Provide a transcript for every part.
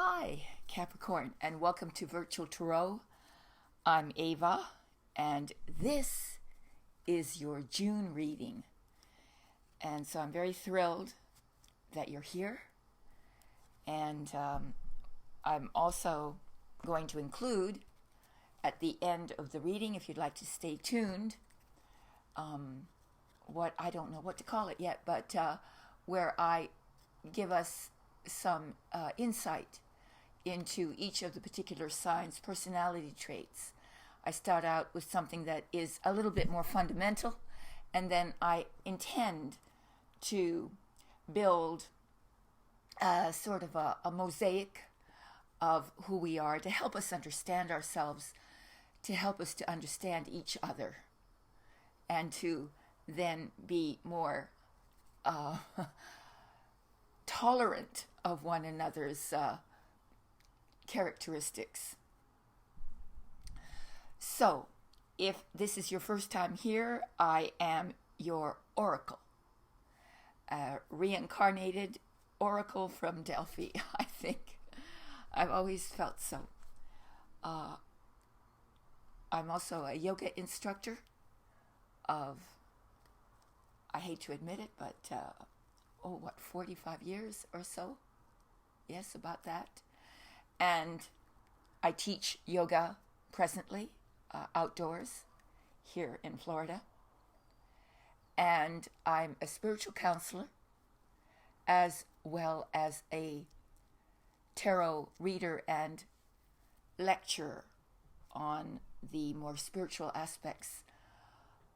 Hi, Capricorn, and welcome to Virtual Tarot. I'm Ava, and this is your June reading. And so I'm very thrilled that you're here. And I'm also going to include at the end of the reading, if you'd like to stay tuned, what I don't know what to call it yet, but where I give us some insight into each of the particular signs' personality traits. I start out with something that is a little bit more fundamental, and then I intend to build sort of a mosaic of who we are to help us understand ourselves, to help us to understand each other, and to then be more tolerant of one another's characteristics. So, if this is your first time here, I am your oracle, a reincarnated oracle from Delphi, I think. I've always felt so. I'm also a yoga instructor of, I hate to admit it, but 45 years or so? Yes, about that. And I teach yoga presently outdoors here in Florida. And I'm a spiritual counselor as well as a tarot reader and lecturer on the more spiritual aspects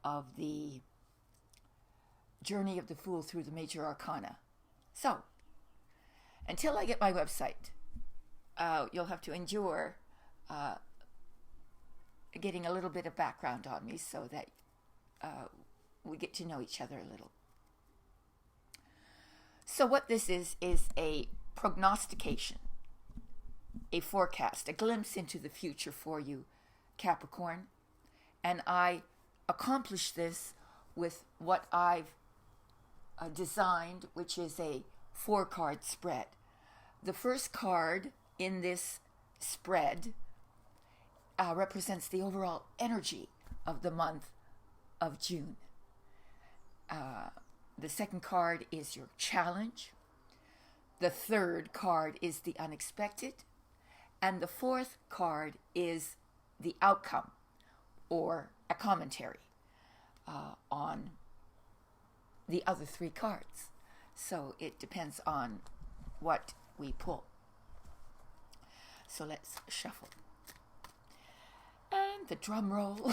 of the journey of the Fool through the major arcana. So, until I get my website, you'll have to endure getting a little bit of background on me so that we get to know each other a little. So what this is a prognostication, a forecast, a glimpse into the future for you, Capricorn. And I accomplish this with what I've designed, which is a 4-card spread. The first card in this spread represents the overall energy of the month of June. The second card is your challenge. The third card is the unexpected. And the fourth card is the outcome, or a commentary on the other 3 cards. So it depends on what we pull. So let's shuffle. And the drum roll.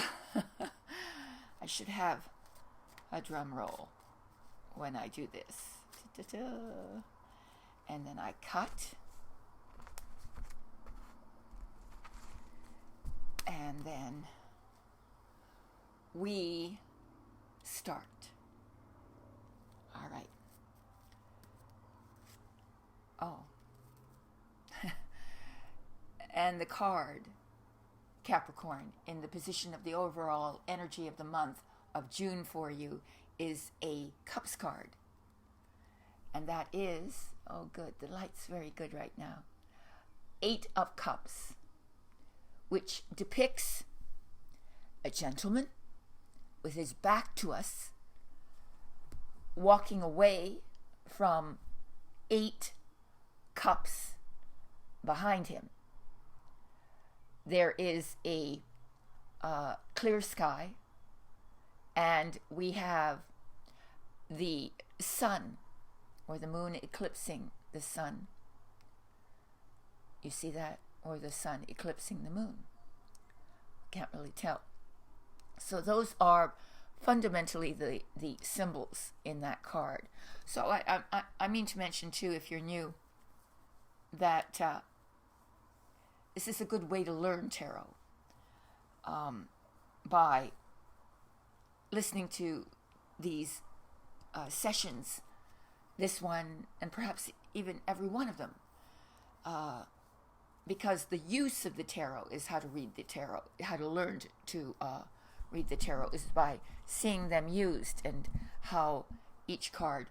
I should have a drum roll when I do this. And then I cut. And then we start. All right. Oh. And the card, Capricorn, in the position of the overall energy of the month of June for you is a Cups card. And that is, oh good, the light's very good right now, 8 of Cups, which depicts a gentleman with his back to us, walking away from 8 cups behind him. There is a clear sky, and we have the sun, or the moon eclipsing the sun. You see that? Or the sun eclipsing the moon. Can't really tell. So those are fundamentally the symbols in that card. So I mean to mention too, if you're new, that this is a good way to learn tarot by listening to these sessions, this one, and perhaps even every one of them, because the use of the tarot is how to read the tarot, how to learn to read the tarot is by seeing them used and how each card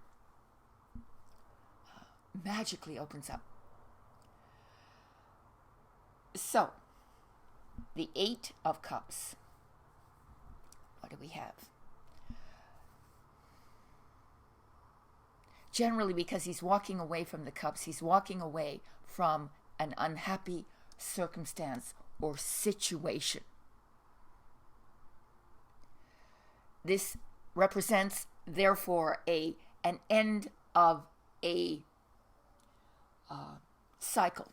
magically opens up. So, the Eight of Cups. What do we have? Generally, because he's walking away from the cups, he's walking away from an unhappy circumstance or situation. This represents, therefore, an end of a cycle.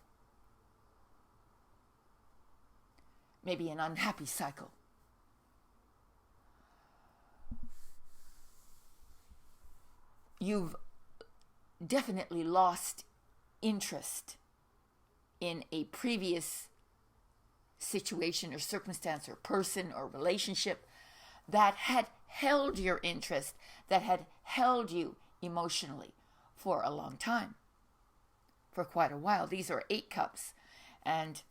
Maybe an unhappy cycle. You've definitely lost interest in a previous situation or circumstance or person or relationship that had held your interest, that had held you emotionally for a long time, for quite a while. These are 8 cups. And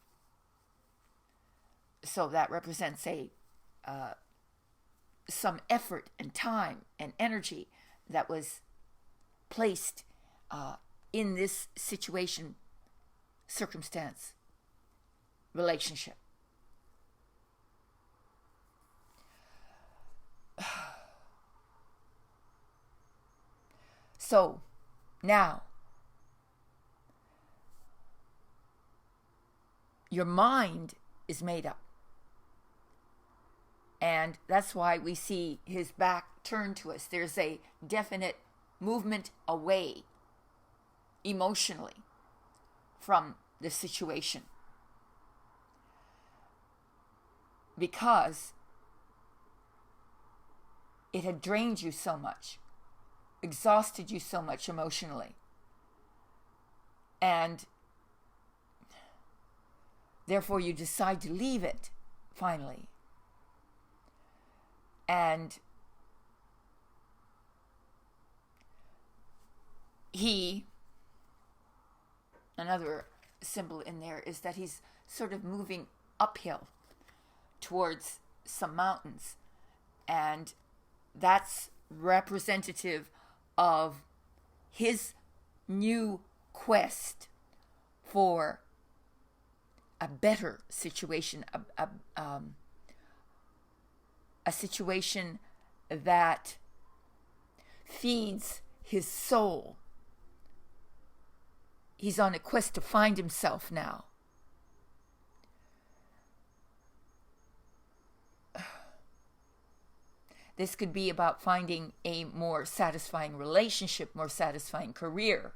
so that represents some effort and time and energy that was placed in this situation, circumstance, relationship. So now, your mind is made up. And that's why we see his back turned to us. There's a definite movement away emotionally from the situation, because it had drained you so much, exhausted you so much emotionally. And therefore you decide to leave it finally. And another symbol in there is that he's sort of moving uphill towards some mountains. And that's representative of his new quest for a better situation, a situation that feeds his soul. He's on a quest to find himself now. This could be about finding a more satisfying relationship, more satisfying career,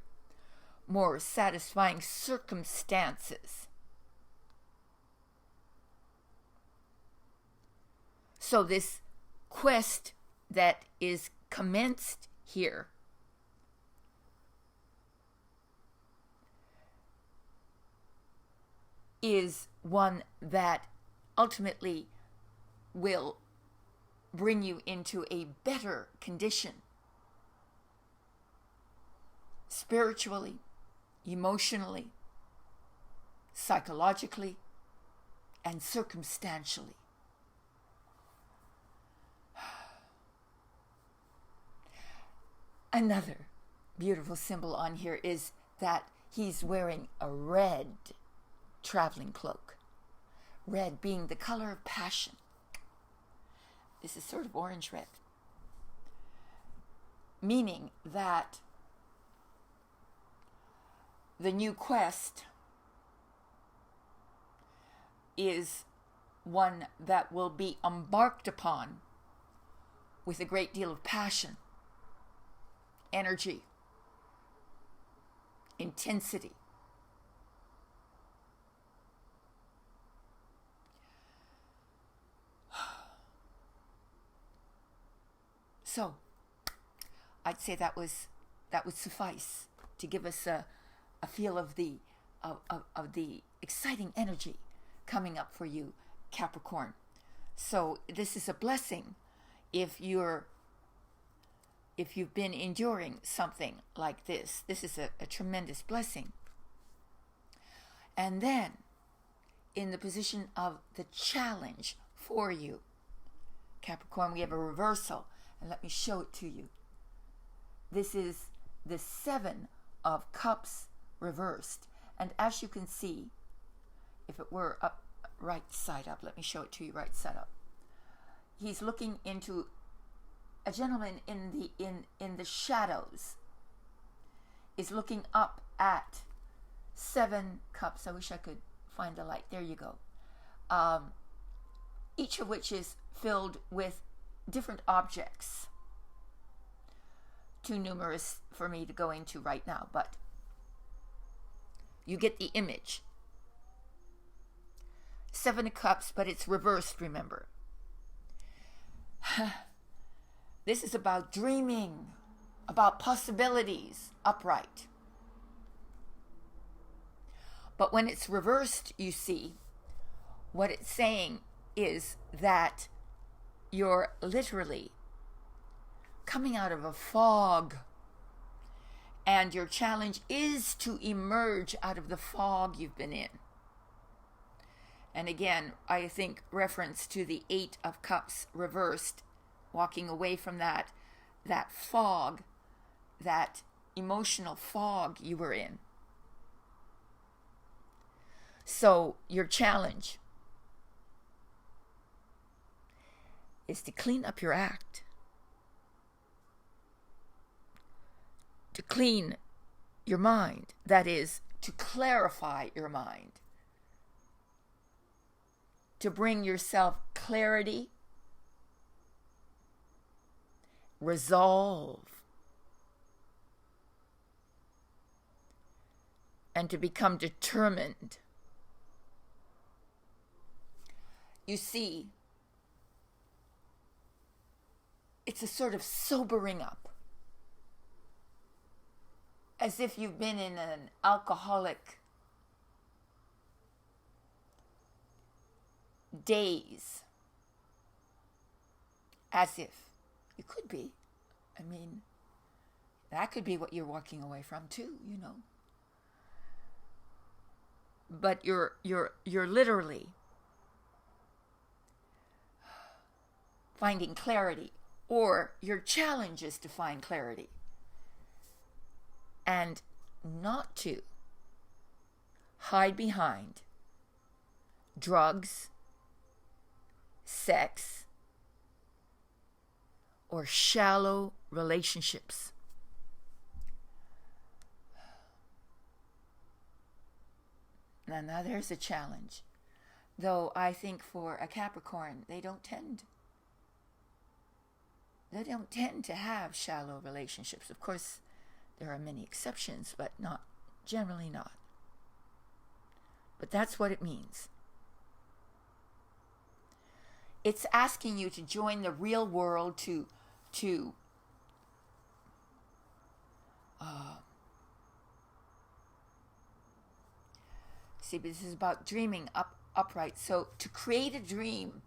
more satisfying circumstances. So this quest that is commenced here is one that ultimately will bring you into a better condition, spiritually, emotionally, psychologically, and circumstantially. Another beautiful symbol on here is that he's wearing a red traveling cloak. Red being the color of passion. This is sort of orange red. Meaning that the new quest is one that will be embarked upon with a great deal of passion, energy, intensity. So, I'd say that would suffice to give us a feel of the exciting energy coming up for you, Capricorn. So this is a blessing if you've been enduring something like this. This is a tremendous blessing. And then, in the position of the challenge for you, Capricorn, we have a reversal. And let me show it to you. This is the 7 of Cups reversed. And as you can see, if it were up, right side up, let me show it to you right side up. He's looking into a gentleman in the shadows is looking up at 7 cups. I wish I could find the light. There you go. Each of which is filled with different objects. Too numerous for me to go into right now, but you get the image. 7 cups, but it's reversed, remember. This is about dreaming, about possibilities, upright. But when it's reversed, you see, what it's saying is that you're literally coming out of a fog, and your challenge is to emerge out of the fog you've been in. And again, I think reference to the 8 of Cups reversed, walking away from that fog, that emotional fog you were in. So your challenge is to clean up your act, to clean your mind, that is, to clarify your mind, to bring yourself clarity, resolve, and to become determined. You see, it's a sort of sobering up, as if you've been in an alcoholic daze. As if. You could be. I mean, that could be what you're walking away from too, you know. But you're literally finding clarity, or your challenge is to find clarity, and not to hide behind drugs, sex, or shallow relationships. Now there's a challenge. Though I think for a Capricorn, they don't tend to have shallow relationships. Of course, there are many exceptions, but generally not. But that's what it means. It's asking you to join the real world, to see, but this is about dreaming upright. So to create a dream,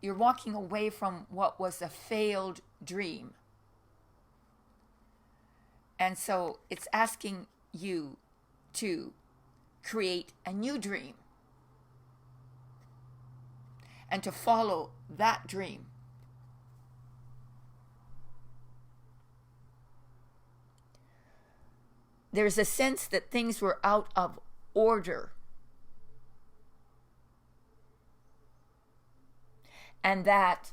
you're walking away from what was a failed dream. And so it's asking you to create a new dream and to follow that dream. There's a sense that things were out of order, and that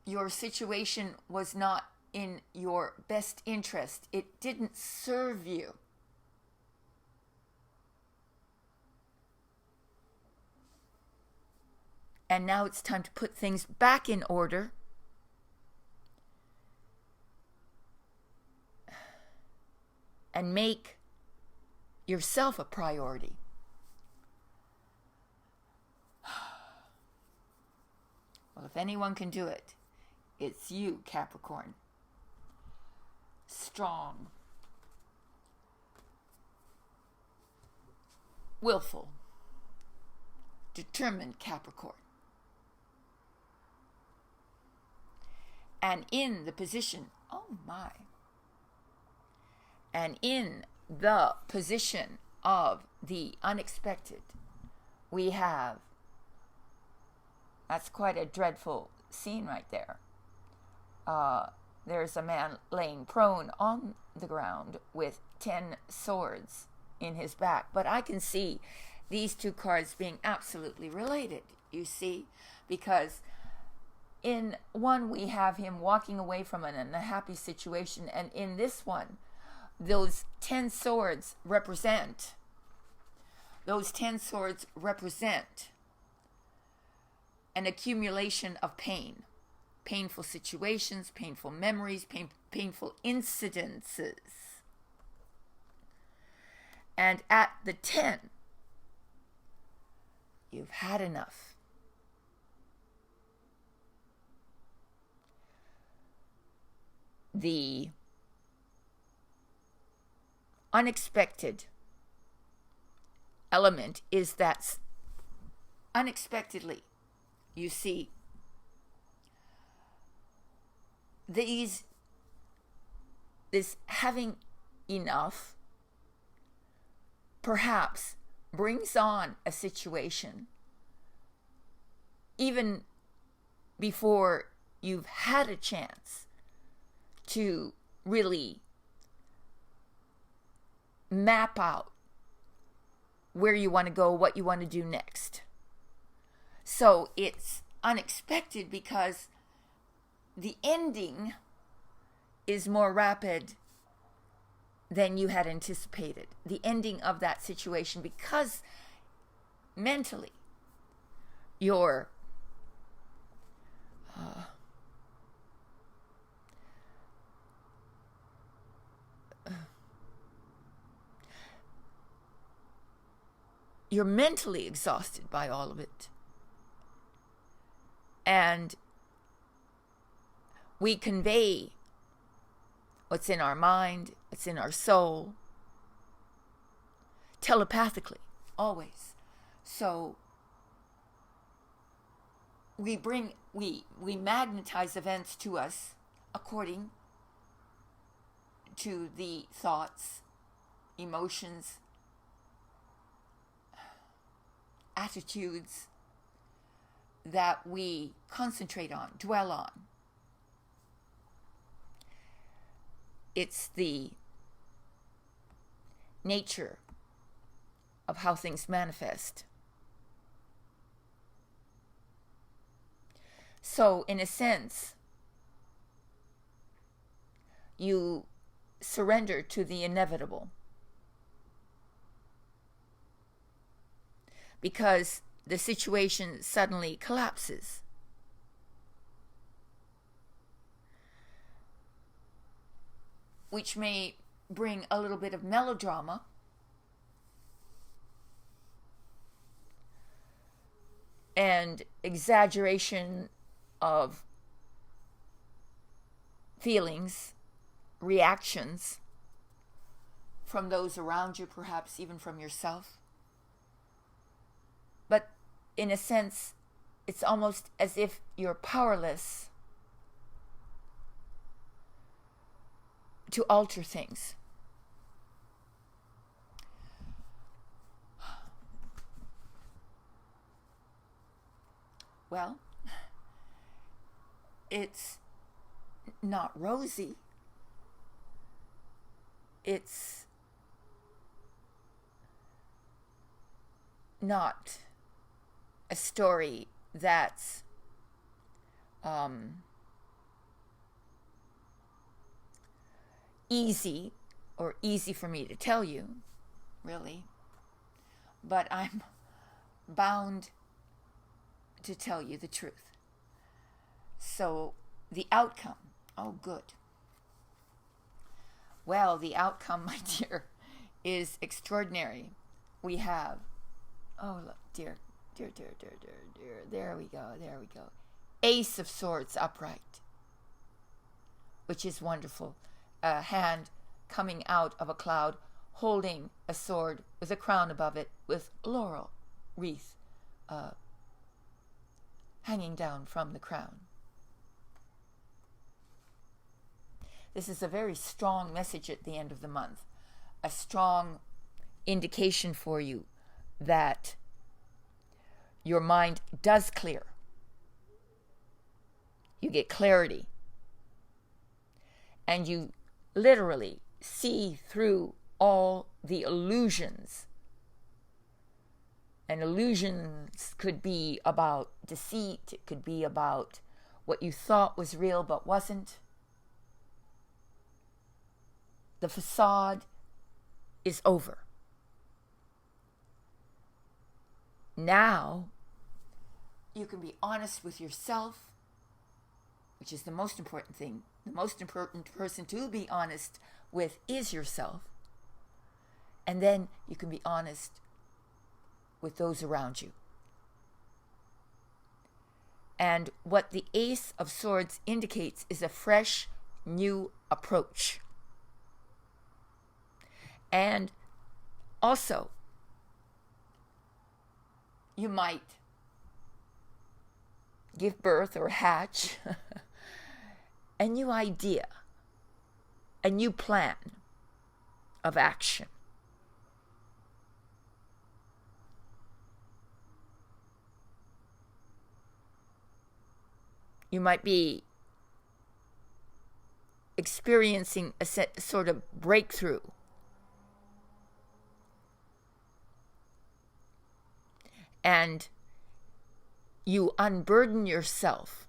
your situation was not in your best interest. It didn't serve you. And now it's time to put things back in order and make yourself a priority. Well, if anyone can do it, it's you, Capricorn. Strong, willful, determined Capricorn. And in the position, and in the position of the unexpected, we have, that's quite a dreadful scene right there. there's a man laying prone on the ground with 10 swords in his back. But I can see these two cards being absolutely related, you see, because in one we have him walking away from an unhappy situation, and in this one, those 10 swords represent an accumulation of pain. Painful situations, painful memories, painful incidences. And at the 10, you've had enough. The unexpected element is that unexpectedly, you see, this having enough perhaps brings on a situation even before you've had a chance to really map out where you want to go, what you want to do next. So it's unexpected because the ending is more rapid than you had anticipated. The ending of that situation, because mentally your you're mentally exhausted by all of it. And we convey what's in our mind, what's in our soul, telepathically, always. So we magnetize events to us according to the thoughts, emotions, attitudes that we concentrate on, dwell on. It's the nature of how things manifest. So, in a sense, you surrender to the inevitable because the situation suddenly collapses. Which may bring a little bit of melodrama, and exaggeration of feelings, reactions from those around you, perhaps even from yourself. But in a sense, it's almost as if you're powerless to alter things. Well, it's not rosy. It's not a story that's easy for me to tell you, really. But I'm bound to tell you the truth. So the outcome, oh good. Well, the outcome, my dear, is extraordinary. We have, oh look, dear, there we go. Ace of Swords upright, which is wonderful. A hand coming out of a cloud, holding a sword with a crown above it, with laurel wreath hanging down from the crown. This is a very strong message at the end of the month, a strong indication for you that your mind does clear. You get clarity. and you literally see through all the illusions. And illusions could be about deceit. It could be about what you thought was real but wasn't. The facade is over. Now, you can be honest with yourself, which is the most important thing. The most important person to be honest with is yourself. And then you can be honest with those around you. And what the Ace of Swords indicates is a fresh, new approach. And also, you might give birth or hatch a new idea, a new plan of action. You might be experiencing a sort of breakthrough. And you unburden yourself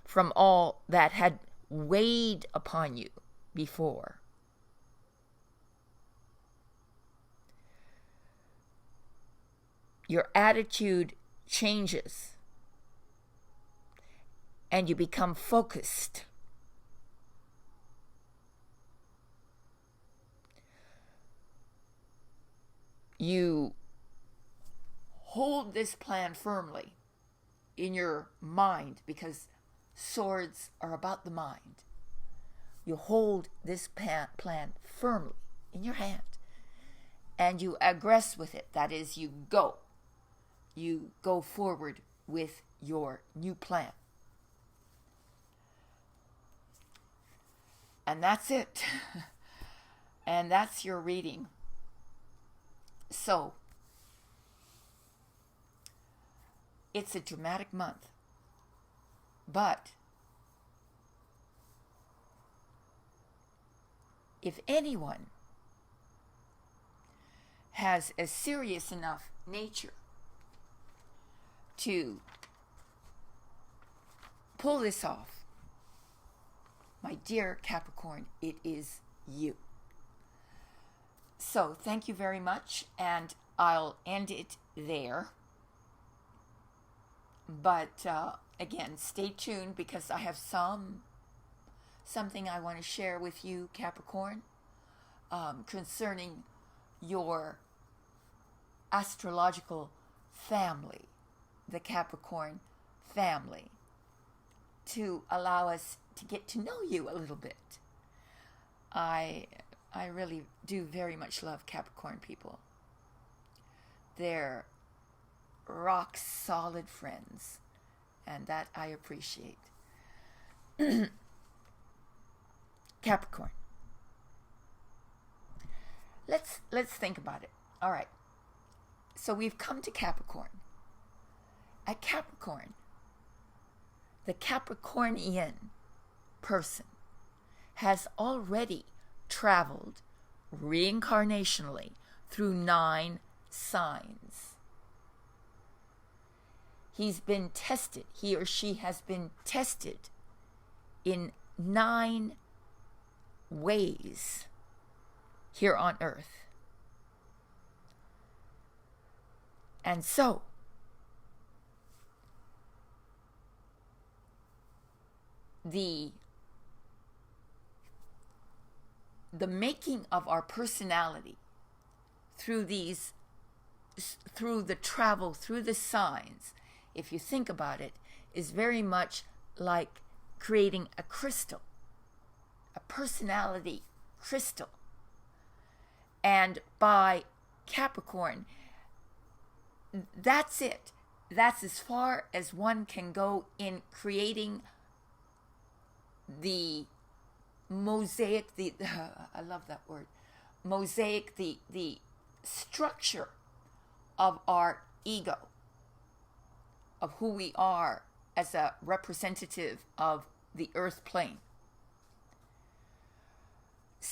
from all that had weighed upon you before. Your attitude changes and you become focused. You hold this plan firmly in your mind, because swords are about the mind. You hold this plan firmly in your hand and you aggress with it. That is, you go forward with your new plan. And that's it. And that's your reading. So, it's a dramatic month, but if anyone has a serious enough nature to pull this off, my dear Capricorn, it is you. So thank you very much, and I'll end it there. But again, stay tuned, because I have something I want to share with you, Capricorn, concerning your astrological family, the Capricorn family, to allow us to get to know you a little bit. I really do very much love Capricorn people. They're rock solid friends, and that I appreciate. Capricorn. Let's think about it. All right. So we've come to Capricorn. At Capricorn, the Capricornian person has already traveled reincarnationally through 9 signs. He's been tested. He or she has been tested in 9 ways here on earth. And so, the making of our personality through the travel, through the signs, if you think about it, is very much like creating a crystal, a personality crystal. And by Capricorn, that's it. That's as far as one can go in creating the mosaic, I love that word, mosaic, the structure of our ego, of who we are as a representative of the earth plane.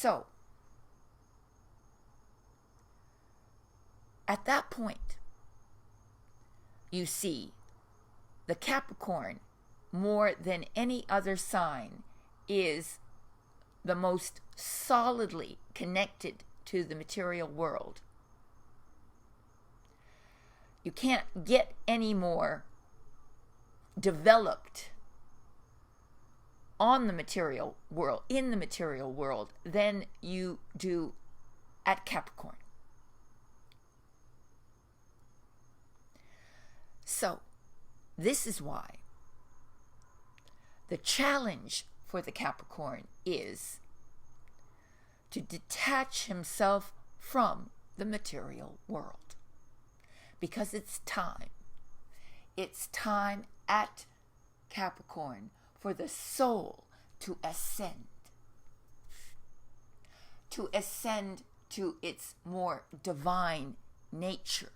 So, at that point, you see, the Capricorn, more than any other sign, is the most solidly connected to the material world. You can't get any more developed on the material world, in the material world, than you do at Capricorn. So, this is why the challenge for the Capricorn is to detach himself from the material world. Because it's time. It's time at Capricorn for the soul to ascend. To ascend to its more divine nature.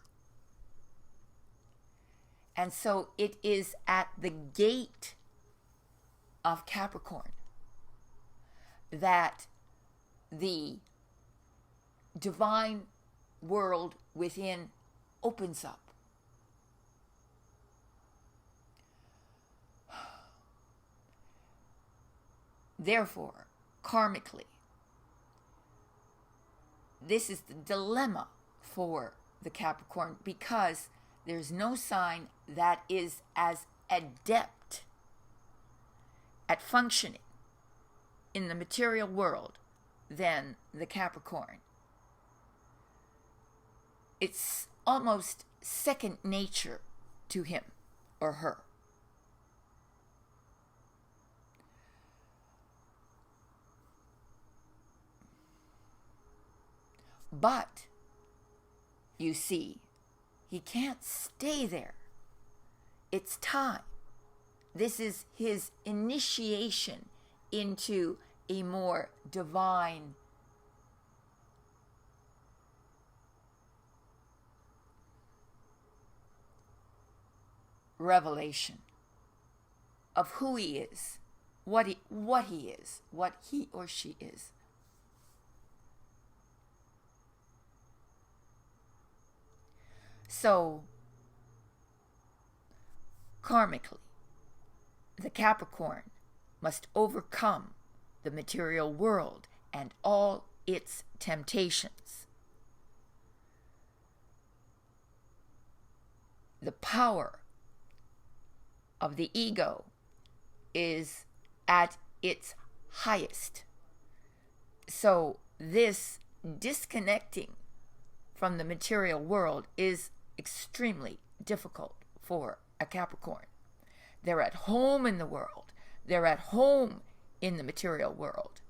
And so it is at the gate of Capricorn that the divine world within opens up. Therefore, karmically, this is the dilemma for the Capricorn, because there's no sign that is as adept at functioning in the material world than the Capricorn. It's almost second nature to him or her. But, you see, he can't stay there. It's time. This is his initiation into a more divine revelation of who he is, what he is, what he or she is. So, karmically, the Capricorn must overcome the material world and all its temptations. The power of the ego is at its highest. So this disconnecting from the material world is extremely difficult for a Capricorn. They're at home in the world. They're at home in the material world.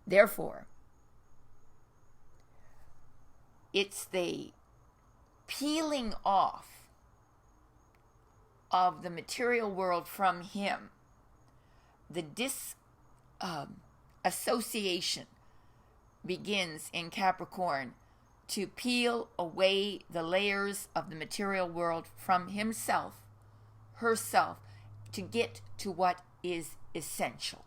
Therefore, it's the peeling off of the material world from him, the association begins in Capricorn to peel away the layers of the material world from himself, herself, to get to what is essential.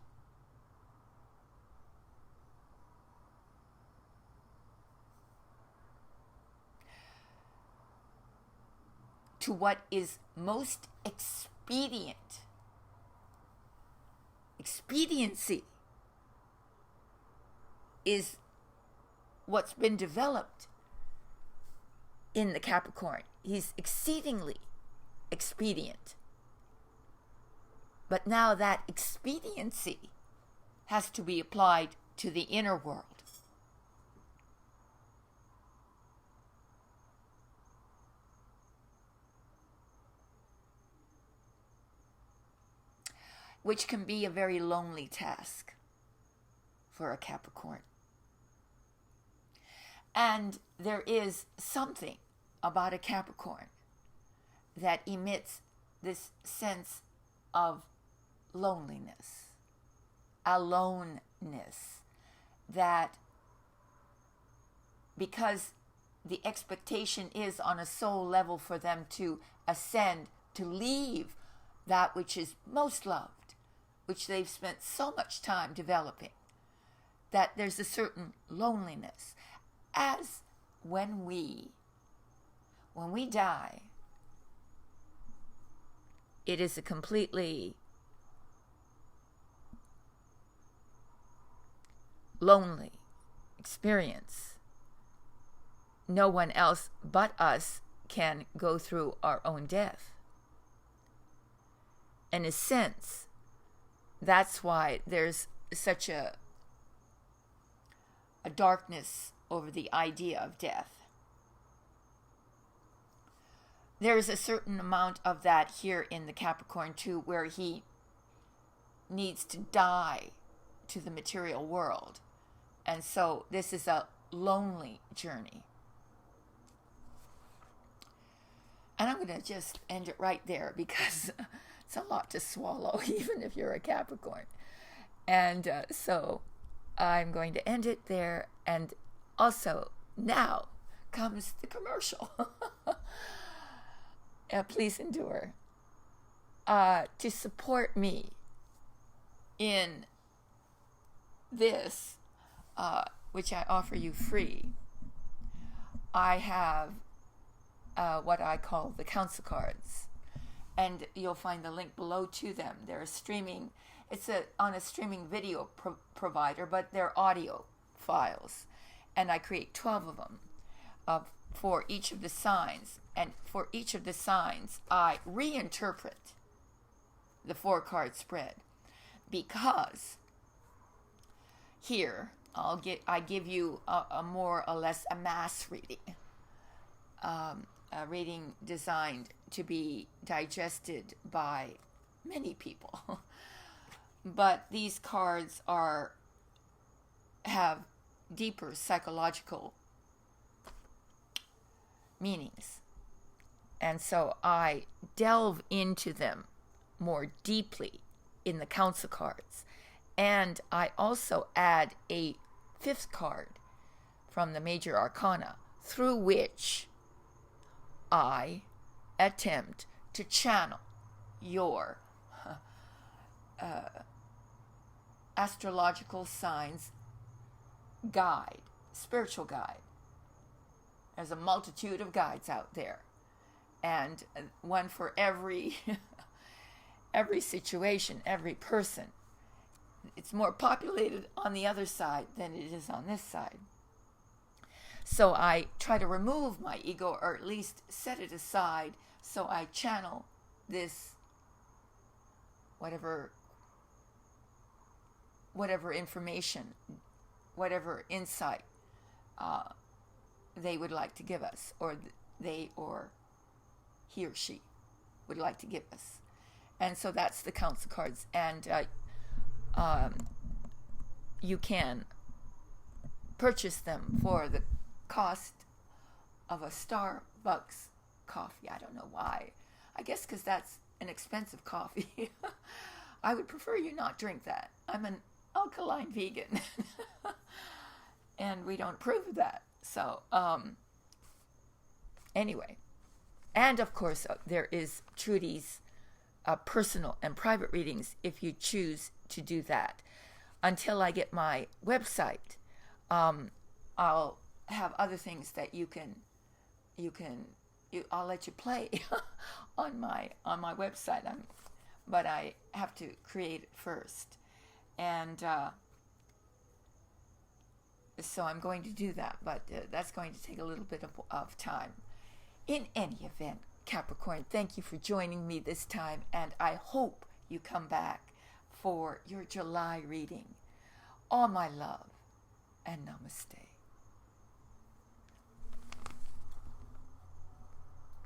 To what is most expedient. Expediency is what's been developed in the Capricorn. He's exceedingly expedient. But now that expediency has to be applied to the inner world. Which can be a very lonely task for a Capricorn. And there is something about a Capricorn that emits this sense of loneliness, aloneness, that because the expectation is on a soul level for them to ascend, to leave that which is most loved, which they've spent so much time developing, that there's a certain loneliness. As when we die, it is a completely lonely experience. No one else but us can go through our own death. In a sense, that's why there's such a darkness over the idea of death. There is a certain amount of that here in the Capricorn too, where he needs to die to the material world. And so this is a lonely journey. And I'm going to just end it right there, because it's a lot to swallow, even if you're a Capricorn. And so I'm going to end it there. And also, now comes the commercial. Please endure. To support me in this, which I offer you free, I have what I call the council cards, and you'll find the link below to them. They're streaming. It's on a streaming video provider, but they're audio files, and I create 12 of them for each of the signs. And for each of the signs, I reinterpret the 4-card spread, because here I give you a more or less a mass reading, a reading designed to be digested by many people. But these cards have deeper psychological meanings. And so I delve into them more deeply in the council cards. And I also add a 5th card from the major arcana, through which I attempt to channel your astrological signs guide, spiritual guide. There's a multitude of guides out there, and one for every every situation, every person. It's more populated on the other side than it is on this side. So I try to remove my ego, or at least set it aside, so I channel this whatever information, whatever insight they would like to give us, or he or she would like to give us. And so that's the council cards. And you can purchase them for the cost of a Starbucks coffee. I don't know why. I guess because that's an expensive coffee. I would prefer you not drink that. I'm an alkaline vegan. And we don't approve of that. So, anyway. And of course, there is Trudy's personal and private readings if you choose to do that. Until I get my website, I'll have other things that I'll let you play on my website. But I have to create it first. And so I'm going to do that, but that's going to take a little bit of time. In any event, Capricorn, thank you for joining me this time, and I hope you come back for your July reading. All my love, and namaste.